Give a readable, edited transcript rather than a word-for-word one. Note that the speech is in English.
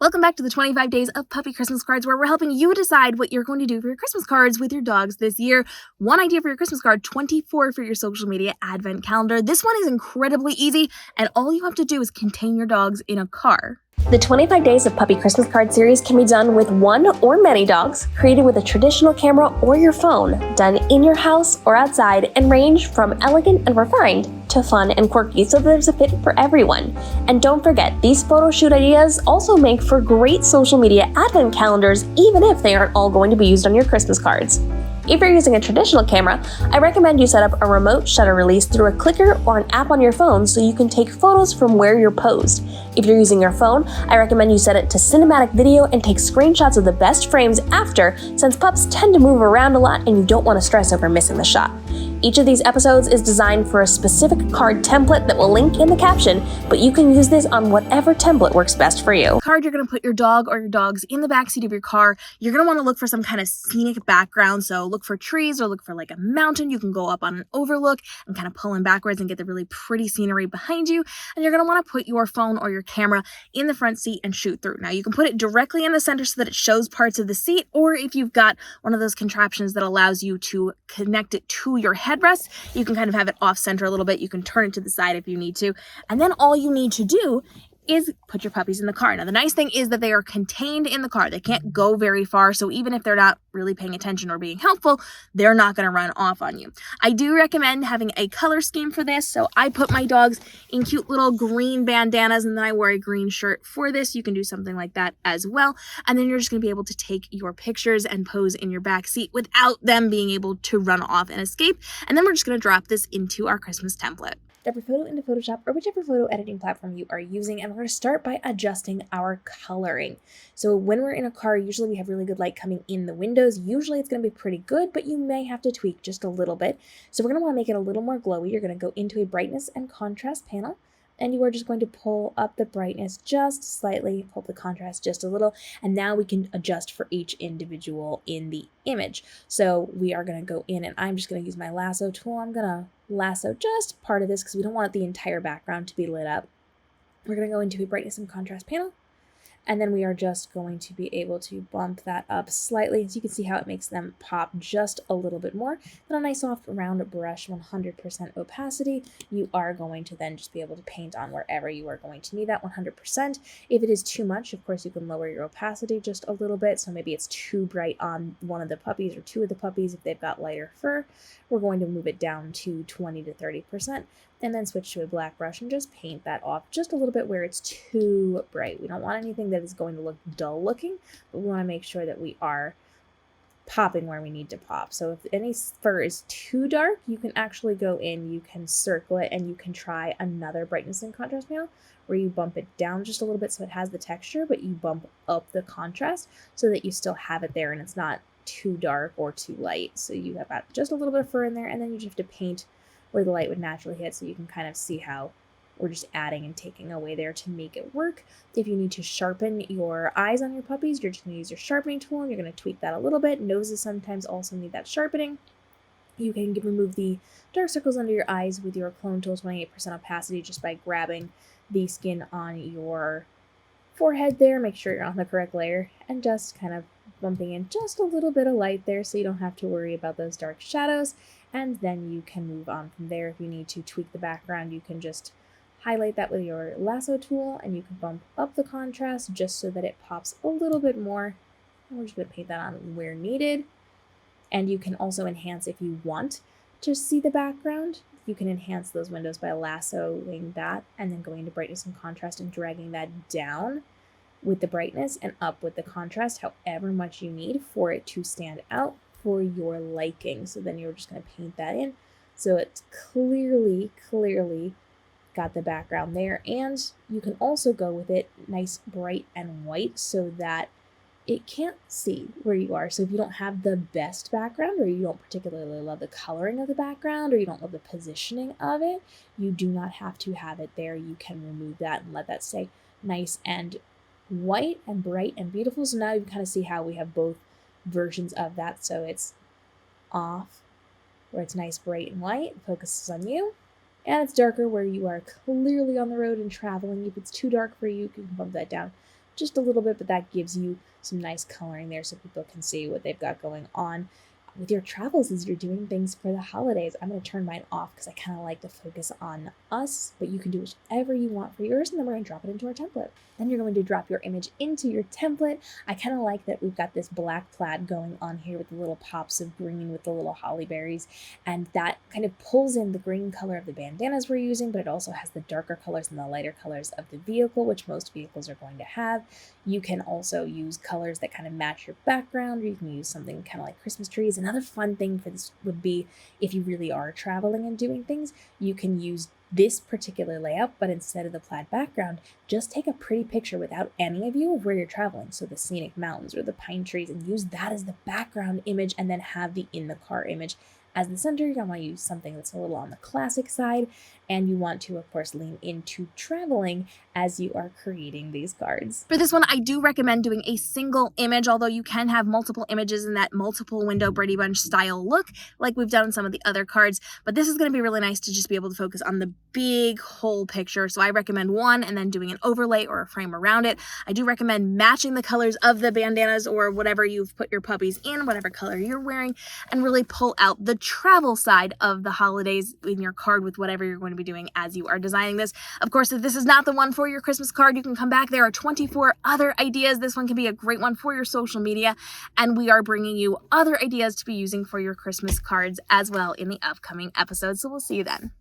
Welcome back to the 25 Days of Puppy Christmas Cards, where we're helping you decide what you're going to do for your Christmas cards with your dogs this year. One idea for your Christmas card, 24 for your social media advent calendar. This one is incredibly easy, and all you have to do is contain your dogs in a car. The 25 Days of Puppy Christmas Card series can be done with one or many dogs, created with a traditional camera or your phone, done in your house or outside, and range from elegant and refined to fun and quirky, so there's a fit for everyone. And don't forget, these photo shoot ideas also make for great social media advent calendars, even if they aren't all going to be used on your Christmas cards. If you're using a traditional camera, I recommend you set up a remote shutter release through a clicker or an app on your phone so you can take photos from where you're posed. If you're using your phone, I recommend you set it to cinematic video and take screenshots of the best frames after, since pups tend to move around a lot and you don't want to stress over missing the shot. Each of these episodes is designed for a specific card template that will link in the caption, but you can use this on whatever template works best for you. Card, you're going to put your dog or your dogs in the backseat of your car. You're going to want to look for some kind of scenic background, so look for trees or look for like a mountain. You can go up on an overlook and kind of pull in backwards and get the really pretty scenery behind you. And you're going to want to put your phone or your camera in the front seat and shoot through. Now, you can put it directly in the center so that it shows parts of the seat, or if you've got one of those contraptions that allows you to connect it to your headrest, you can kind of have it off center a little bit. You can turn it to the side if you need to. And then all you need to do is put your puppies in the car. Now, the nice thing is that they are contained in the car. They can't go very far, so even if they're not really paying attention or being helpful, they're not going to run off on you. I do recommend having a color scheme for this, so I put my dogs in cute little green bandanas, and then I wear a green shirt for this. You can do something like that as well, and then you're just going to be able to take your pictures and pose in your back seat without them being able to run off and escape, and then we're just going to drop this into our Christmas template. Drop your photo into Photoshop or whichever photo editing platform you are using, and we're going to start by adjusting our coloring. So when we're in a car, usually we have really good light coming in the windows. Usually it's going to be pretty good, but you may have to tweak just a little bit. So we're going to want to make it a little more glowy. You're going to go into a brightness and contrast panel, and you are just going to pull up the brightness just slightly, pull up the contrast just a little, and now we can adjust for each individual in the image. So we are going to go in, and I'm just going to use my lasso tool. I'm going to lasso just part of this because we don't want the entire background to be lit up. We're going to go into a brightness and contrast panel, and then we are just going to be able to bump that up slightly so you can see how it makes them pop just a little bit more. Then a nice soft round brush, 100% opacity. You are going to then just be able to paint on wherever you are going to need that 100%. If it is too much, of course, you can lower your opacity just a little bit. So maybe it's too bright on one of the puppies or two of the puppies if they've got lighter fur. We're going to move it down to 20 to 30%. And then switch to a black brush and just paint that off just a little bit where it's too bright. We don't want anything that is going to look dull looking, but we want to make sure that we are popping where we need to pop. So if any fur is too dark, you can actually go in, you can circle it, and you can try another brightness and contrast panel where you bump it down just a little bit so it has the texture, but you bump up the contrast so that you still have it there and it's not too dark or too light. So you have got just a little bit of fur in there, and then you just have to paint where the light would naturally hit, so you can kind of see how we're just adding and taking away there to make it work. If you need to sharpen your eyes on your puppies, you're just going to use your sharpening tool, and you're going to tweak that a little bit. Noses sometimes also need that sharpening. You can remove the dark circles under your eyes with your clone tool, 28% opacity, just by grabbing the skin on your forehead there. Make sure you're on the correct layer, and just kind of bumping in just a little bit of light there so you don't have to worry about those dark shadows. And then you can move on from there. If you need to tweak the background, you can just highlight that with your lasso tool, and you can bump up the contrast just so that it pops a little bit more. And we're just going to paint that on where needed. And you can also enhance if you want to see the background. You can enhance those windows by lassoing that and then going to brightness and contrast and dragging that down with the brightness and up with the contrast, however much you need for it to stand out for your liking. So then you're just going to paint that in so it's clearly got the background there. And you can also go with it nice, bright, and white so that it can't see where you are. So if you don't have the best background, or you don't particularly love the coloring of the background, or you don't love the positioning of it, you do not have to have it there. You can remove that and let that stay nice and white and bright and beautiful. So now you can kind of see how we have both versions of that. So it's off where it's nice, bright, and white, focuses on you, and it's darker where you are clearly on the road and traveling. If it's too dark for you, you can bump that down just a little bit, but that gives you some nice coloring there so people can see what they've got going on. With your travels, as you're doing things for the holidays, I'm going to turn mine off because I kind of like to focus on us, but you can do whichever you want for yours, and then we're going to drop it into our template. Then you're going to drop your image into your template. I kind of like that we've got this black plaid going on here with the little pops of green with the little holly berries, and that kind of pulls in the green color of the bandanas we're using, but it also has the darker colors and the lighter colors of the vehicle, which most vehicles are going to have. You can also use colors that kind of match your background, or you can use something kind of like Christmas trees. Another fun thing for this would be if you really are traveling and doing things, you can use this particular layout, but instead of the plaid background, just take a pretty picture without any of you of where you're traveling. So the scenic mountains or the pine trees, and use that as the background image, and then have the in the car image as the center. You're going to want to use something that's a little on the classic side, and you want to, of course, lean into traveling as you are creating these cards. For this one, I do recommend doing a single image, although you can have multiple images in that multiple window Brady Bunch style look, like we've done in some of the other cards. But this is going to be really nice to just be able to focus on the big whole picture. So I recommend one and then doing an overlay or a frame around it. I do recommend matching the colors of the bandanas or whatever you've put your puppies in, whatever color you're wearing, and really pull out the travel side of the holidays in your card with whatever you're going to be doing as you are designing this. Of course, if this is not the one for your Christmas card, you can come back. There are 24 other ideas. This one can be a great one for your social media, and we are bringing you other ideas to be using for your Christmas cards as well in the upcoming episodes. So we'll see you then.